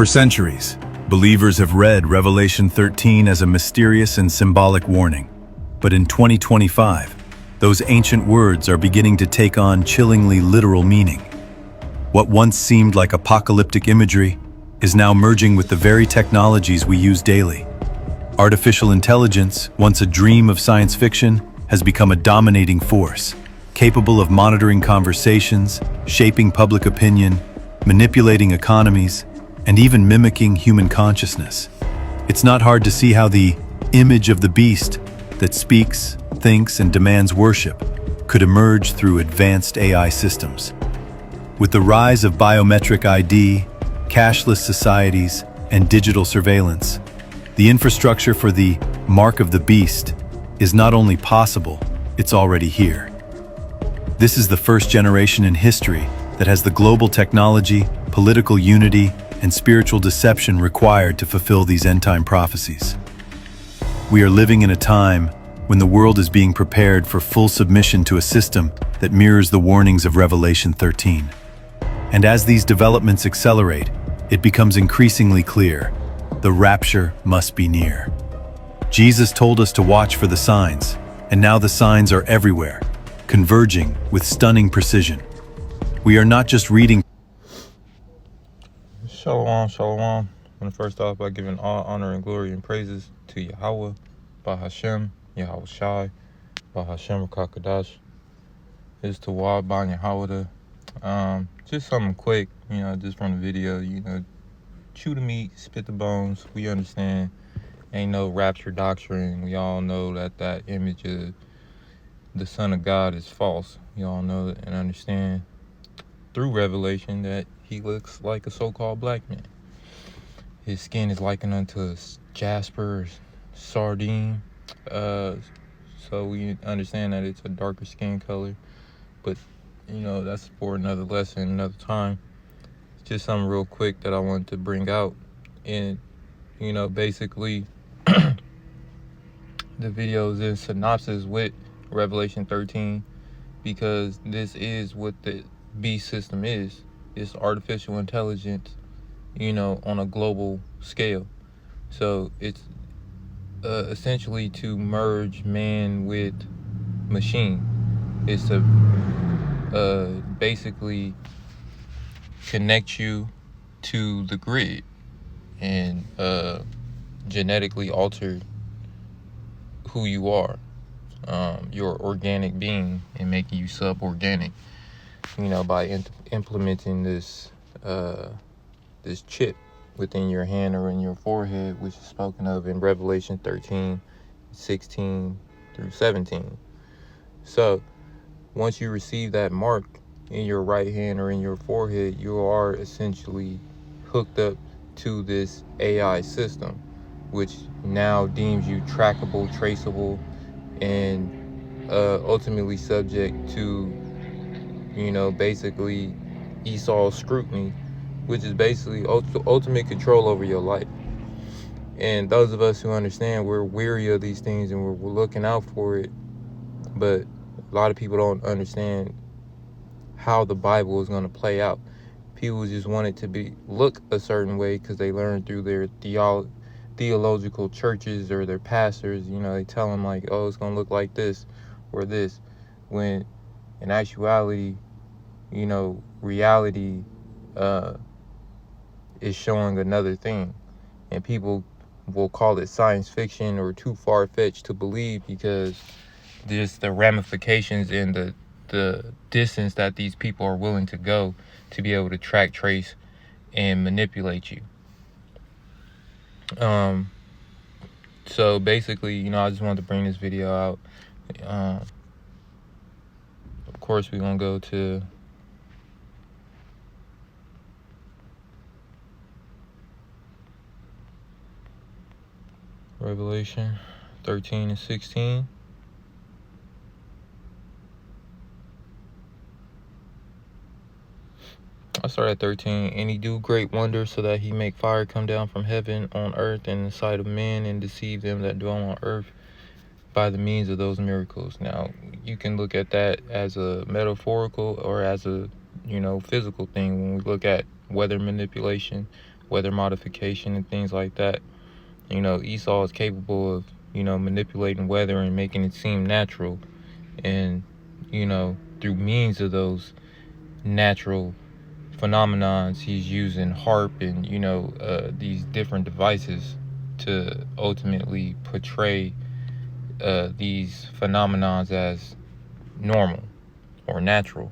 For centuries, believers have read Revelation 13 as a mysterious and symbolic warning. But in 2025, those ancient words are beginning to take on chillingly literal meaning. What once seemed like apocalyptic imagery is now merging with the very technologies we use daily. Artificial intelligence, once a dream of science fiction, has become a dominating force, capable of monitoring conversations, shaping public opinion, manipulating economies, and even mimicking human consciousness. It's not hard to see how the image of the beast that speaks, thinks, and demands worship could emerge through advanced AI systems. With the rise of biometric ID, cashless societies, and digital surveillance, the infrastructure for the mark of the beast is not only possible, it's already here. This is the first generation in history that has the global technology, political unity, and spiritual deception required to fulfill these end-time prophecies. We are living in a time when the world is being prepared for full submission to a system that mirrors the warnings of Revelation 13. And as these developments accelerate, it becomes increasingly clear: the rapture must be near. Jesus told us to watch for the signs, and now the signs are everywhere, converging with stunning precision. We are not just reading. Shalom, shalom. I'm going to first off by giving all honor and glory and praises to Yahweh, Bahashem, Yahweh Shai, Bahashem Rakakadash. Is to Wabban Yahweh. Just something quick, just from the video, chew the meat, spit the bones. We understand ain't no rapture doctrine. We all know that image of the Son of God is false. You all know and understand through Revelation that he looks like a so-called black man. His skin is likened unto a jasper, sardine. So we understand that it's a darker skin color. But, that's for another lesson, another time. It's just something real quick that I wanted to bring out. And, basically, the video is in synopsis with Revelation 13, because this is what the beast system is. It's artificial intelligence, on a global scale. So it's essentially to merge man with machine. It's to basically connect you to the grid and genetically alter who you are, your organic being, and making you suborganic, by implementing this chip within your hand or in your forehead, which is spoken of in Revelation 13, 16 through 17. So once you receive that mark in your right hand or in your forehead, you are essentially hooked up to this AI system, which now deems you trackable, traceable, and ultimately subject to, basically Esau's scrutiny, which is basically ultimate control over your life. And those of us who understand, we're weary of these things and we're looking out for it. But a lot of people don't understand how the Bible is going to play out. People just want it to look a certain way because they learn through their theological churches or their pastors. They tell them like, oh, it's going to look like this or this, when in actuality, reality is showing another thing. And people will call it science fiction or too far-fetched to believe, because there's the ramifications and the distance that these people are willing to go to be able to track, trace, and manipulate you. So basically, I just wanted to bring this video out. Of course, we're going to go to Revelation 13 and 16. I start at 13. And he do great wonders, so that he make fire come down from heaven on earth in the sight of men, and deceive them that dwell on earth by the means of those miracles. Now, you can look at that as a metaphorical or as a, physical thing. When we look at weather manipulation weather modification and things like that. Esau is capable of, manipulating weather and making it seem natural. And, through means of those natural phenomenons, he's using HARP and, these different devices to ultimately portray these phenomenons as normal or natural.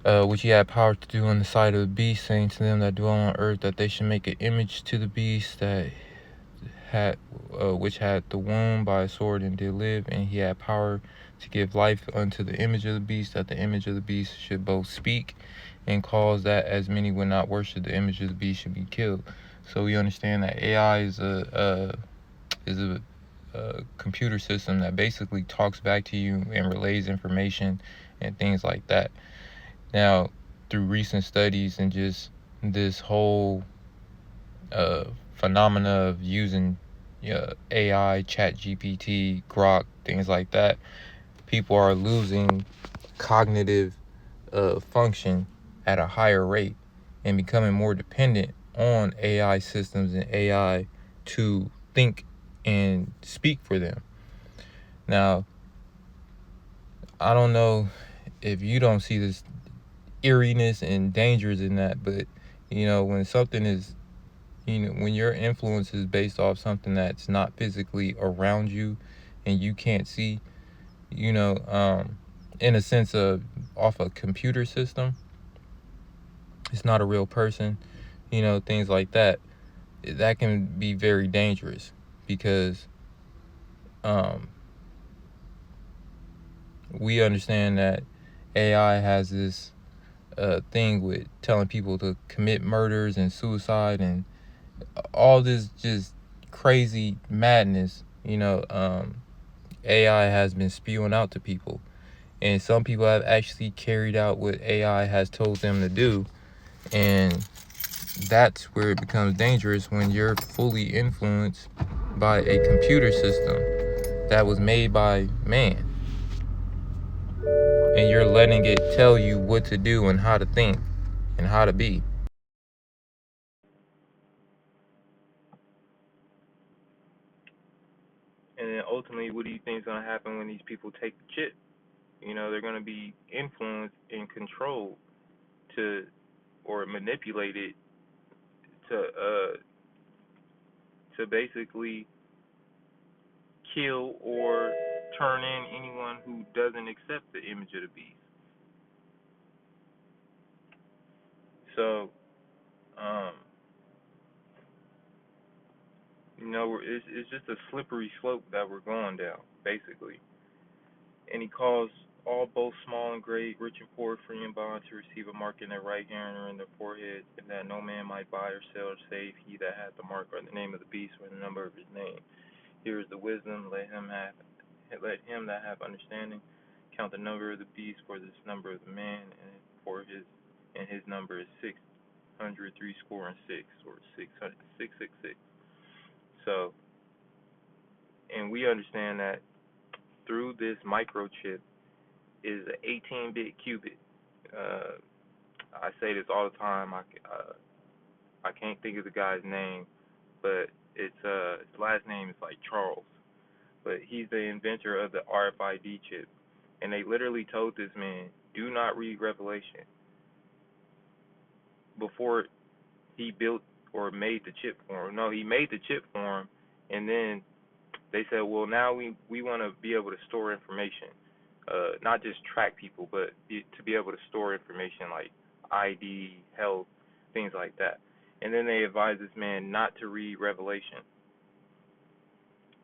Which he had power to do in the sight of the beast, saying to them that dwell on earth that they should make an image to the beast that had which had the womb by a sword and did live, and he had power to give life unto the image of the beast, that the image of the beast should both speak and cause that as many would not worship the image of the beast should be killed. So we understand that AI is a computer system that basically talks back to you and relays information and things like that. Now, through recent studies and just this whole phenomena of using AI, Chat GPT, Grok, things like that, people are losing cognitive function at a higher rate and becoming more dependent on AI systems and AI to think and speak for them. Now, I don't know if you don't see this eeriness and dangers in that, but when something is, when your influence is based off something that's not physically around you and you can't see, in a sense of off a computer system, it's not a real person, things like that, that can be very dangerous because we understand that AI has this thing with telling people to commit murders and suicide and all this just crazy madness. AI has been spewing out to people, and some people have actually carried out what AI has told them to do, and that's where it becomes dangerous when you're fully influenced by a computer system that was made by man, and you're letting it tell you what to do and how to think and how to be. And then ultimately, what do you think is going to happen when these people take the chip? They're going to be influenced and controlled to, or manipulated to basically kill or turn in anyone who doesn't accept the image of the beast. So, um, it's just a slippery slope that we're going down, basically. And he calls all both small and great, rich and poor, free and bond, to receive a mark in their right hand or in their forehead, and that no man might buy or sell or save he that hath the mark or the name of the beast or the number of his name. Here is the wisdom. Let him that have understanding count the number of the beast, for this number of the man, and his number is 636, or 666. So, and we understand that through this microchip is an 18-bit qubit. I say this all the time. I can't think of the guy's name, but his last name is like Charles. But he's the inventor of the RFID chip, and they literally told this man, "Do not read Revelation," before he built or made the chip for him. No, he made the chip for him, and then they said, well, now we want to be able to store information, not just track people, but to be able to store information like ID, health, things like that. And then they advised this man not to read Revelation.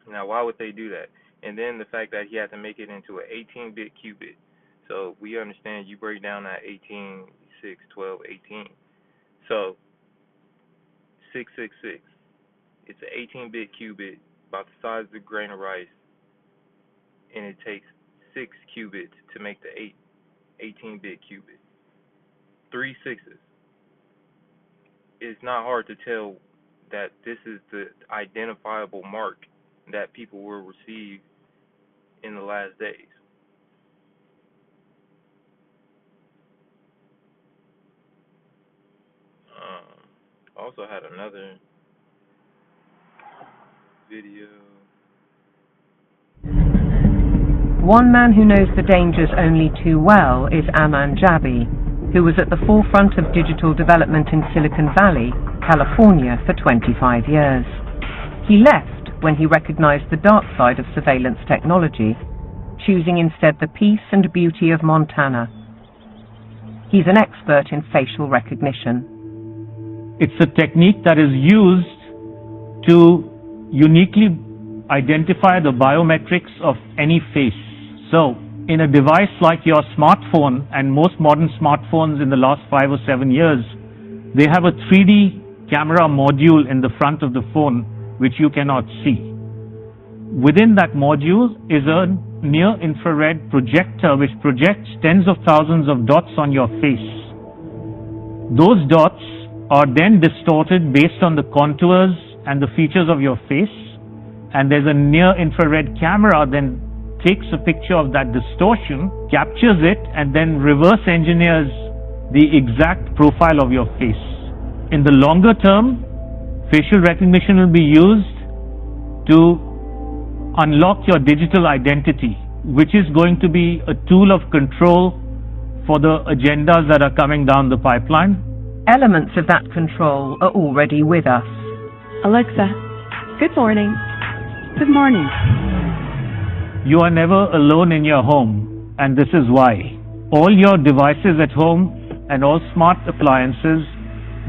Now, why would they do that? And then the fact that he had to make it into an 18-bit qubit. So we understand, you break down that 18, 6, 12, 18. So 666. It's an 18-bit qubit about the size of a grain of rice, and it takes 6 qubits to make the 18-bit qubit. 3 sixes. It's not hard to tell that this is the identifiable mark that people will receive in the last days. also had another video. One man who knows the dangers only too well is Aman Jabi, who was at the forefront of digital development in Silicon Valley, California, for 25 years. He left when he recognized the dark side of surveillance technology, choosing instead the peace and beauty of Montana. He's an expert in facial recognition. It's a technique that is used to uniquely identify the biometrics of any face. So, in a device like your smartphone, and most modern smartphones in the last 5 or 7 years, they have a 3D camera module in the front of the phone which you cannot see. Within that module is a near-infrared projector which projects tens of thousands of dots on your face. Those dots are then distorted based on the contours and the features of your face, and there's a near-infrared camera then takes a picture of that distortion, captures it, and then reverse engineers the exact profile of your face. In the longer term, facial recognition will be used to unlock your digital identity, which is going to be a tool of control for the agendas that are coming down the pipeline. Elements of that control are already with us. Alexa, good morning. Good morning. You are never alone in your home, and this is why. All your devices at home and all smart appliances,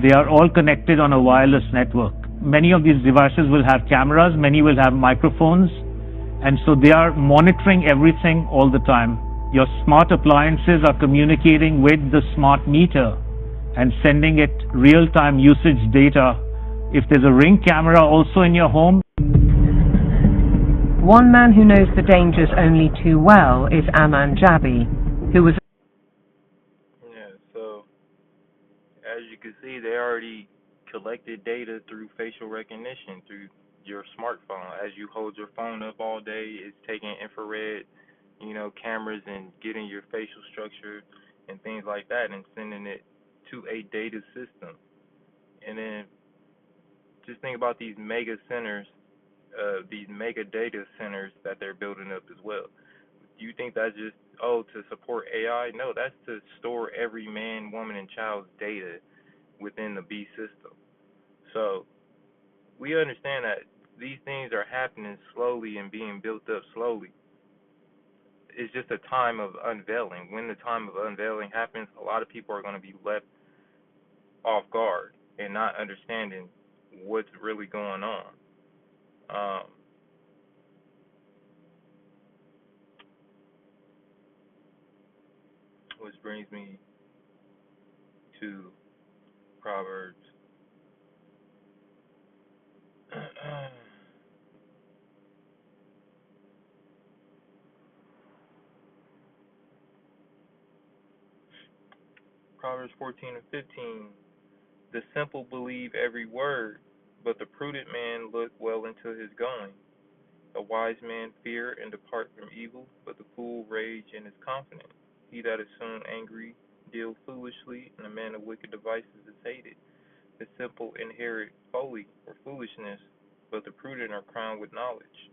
they are all connected on a wireless network. Many of these devices will have cameras, many will have microphones, and so they are monitoring everything all the time. Your smart appliances are communicating with the smart meter and sending it real-time usage data. If there's a Ring camera also in your home. One man who knows the dangers only too well is Aman Jabi, who was... Yeah, so as you can see, they already collected data through facial recognition through your smartphone. As you hold your phone up all day, it's taking infrared, cameras and getting your facial structure and things like that and sending it to a data system. And then just think about these mega centers, these mega data centers that they're building up as well. Do you think that's just, to support AI? No, that's to store every man, woman, and child's data within the B system. So we understand that these things are happening slowly and being built up slowly. It's just a time of unveiling. When the time of unveiling happens, a lot of people are going to be left off guard and not understanding what's really going on. Which brings me to Proverbs. Proverbs 14 and 15. The simple believe every word, but the prudent man look well into his going. A wise man fear and depart from evil, but the fool rage and is confident. He that is soon angry deal foolishly, and a man of wicked devices is hated. The simple inherit folly or foolishness, but the prudent are crowned with knowledge.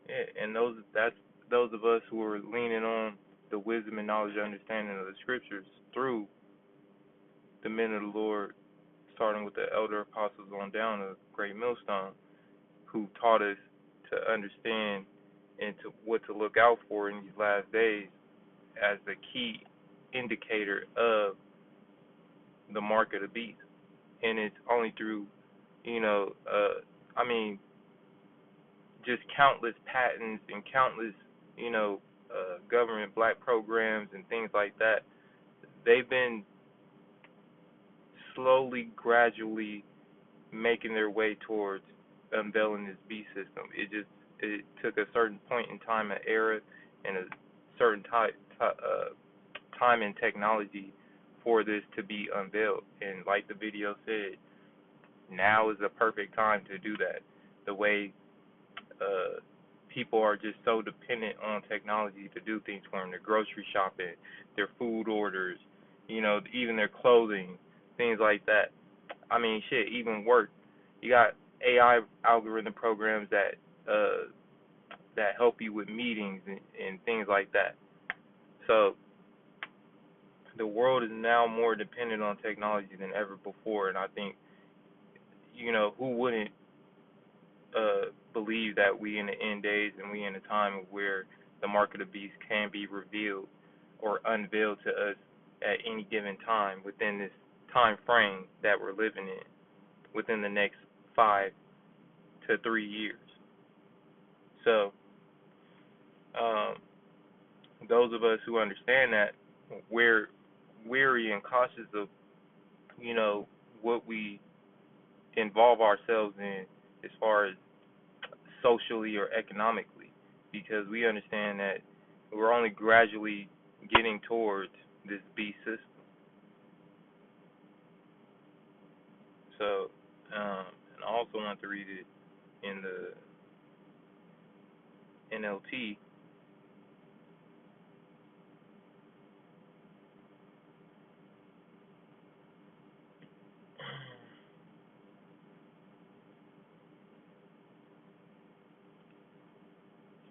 Yeah, and that's those of us who are leaning on the wisdom and knowledge and understanding of the scriptures through the men of the Lord, starting with the elder apostles on down to Great Millstone, who taught us to understand and to what to look out for in these last days as the key indicator of the mark of the beast. And it's only through, just countless patents and countless, government black programs and things like that. They've been slowly, gradually making their way towards unveiling this beast system. It took a certain point in time, an era, and a certain time and technology for this to be unveiled. And like the video said, now is the perfect time to do that. The way people are just so dependent on technology to do things for them, their grocery shopping, their food orders, even their clothing, things like that. I mean, shit, even work. You got AI algorithm programs that help you with meetings and things like that. So the world is now more dependent on technology than ever before, and I think, who wouldn't believe that we in the end days and we in a time where the mark of the beast can be revealed or unveiled to us at any given time within this time frame that we're living in, within the next 5 to 3 years. So, those of us who understand that, we're weary and cautious of, what we involve ourselves in as far as socially or economically, because we understand that we're only gradually getting towards this beast system. So, and I also want to read it in the NLT.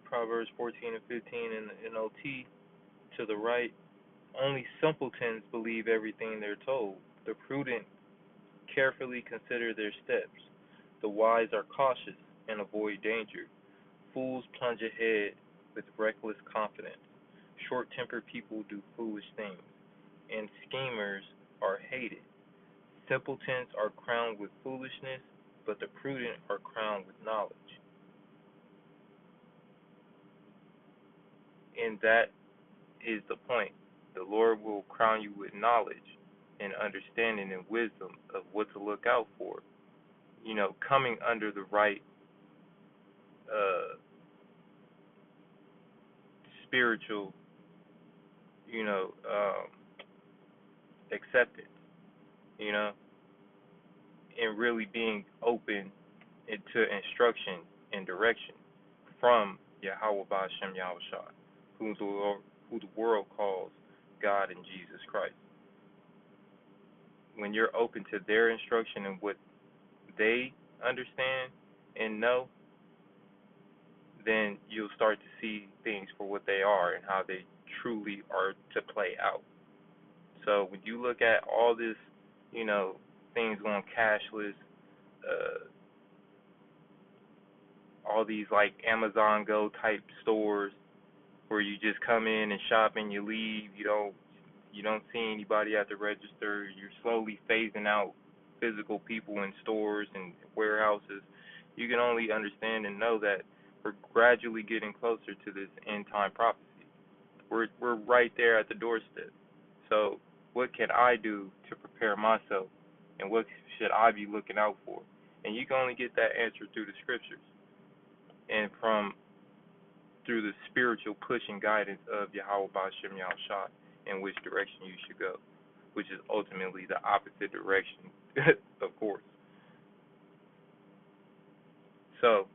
Proverbs 14 and 15 in the NLT to the right. Only simpletons believe everything they're told. The prudent carefully consider their steps. The wise are cautious and avoid danger. Fools plunge ahead with reckless confidence. Short-tempered people do foolish things, and schemers are hated. Simpletons are crowned with foolishness, but the prudent are crowned with knowledge. And that is the point. The Lord will crown you with knowledge and understanding and wisdom of what to look out for. Coming under the right spiritual, acceptance, and really being open to instruction and direction from Yahweh Ba'Shem Yahushua, who the world calls God and Jesus Christ. When you're open to their instruction and what they understand and know, then you'll start to see things for what they are and how they truly are to play out. So when you look at all this, things going cashless, all these like Amazon Go type stores where you just come in and shop and you leave, you don't see anybody at the register. You're slowly phasing out physical people in stores and warehouses. You can only understand and know that we're gradually getting closer to this end time prophecy. We're right there at the doorstep. So what can I do to prepare myself, and what should I be looking out for? And you can only get that answer through the scriptures and through the spiritual push and guidance of Yahweh Ba'Shem Yahushua in which direction you should go, which is ultimately the opposite direction, of course. So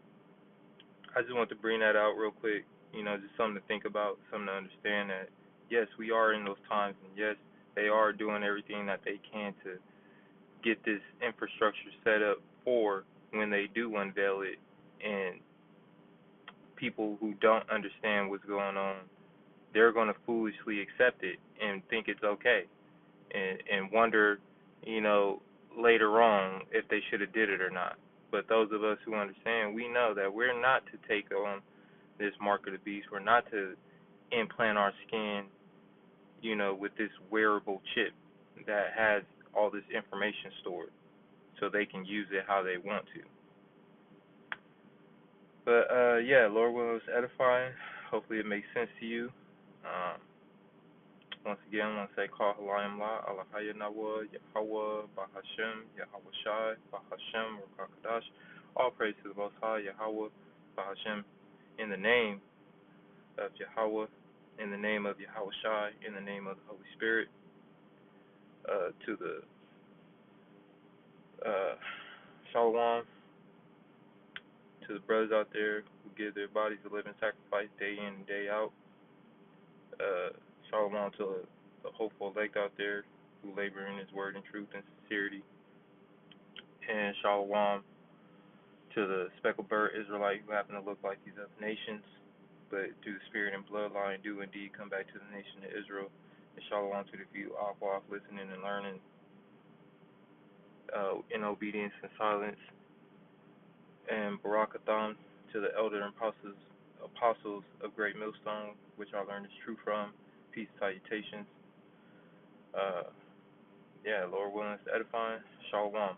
I just want to bring that out real quick, just something to think about, something to understand that, yes, we are in those times, and yes, they are doing everything that they can to get this infrastructure set up for when they do unveil it, and people who don't understand what's going on, they're going to foolishly accept it and think it's okay, and wonder, later on if they should have did it or not. But those of us who understand, we know that we're not to take on this mark of the beast. We're not to implant our skin, with this wearable chip that has all this information stored so they can use it how they want to. But, Lord willing, it's edifying. Hopefully it makes sense to you. Once again, I want to say, Call Halayim La, Alahaya Nawa, Yahweh, Bahashem, Yahweh Shai, Bahashem, Rakakadash. All praise to the Most High, Yahweh, Bahashem, in the name of Yahweh, in the name of Yahweh Shai, in the name of the Holy Spirit, to the Shalom, to the brothers out there who give their bodies a living sacrifice day in and day out. Shalom to the hopeful elect out there who labor in His word and truth and sincerity. And Shalom to the speckled bird Israelite who happen to look like these other nations, but through the spirit and bloodline do indeed come back to the nation of Israel. And Shalom to the few off listening and learning in obedience and silence. And Barakathon to the elder and apostles of Great Millstone, which I learned is true from. Peace, salutations. Lord willing, it's edifying. Shalom.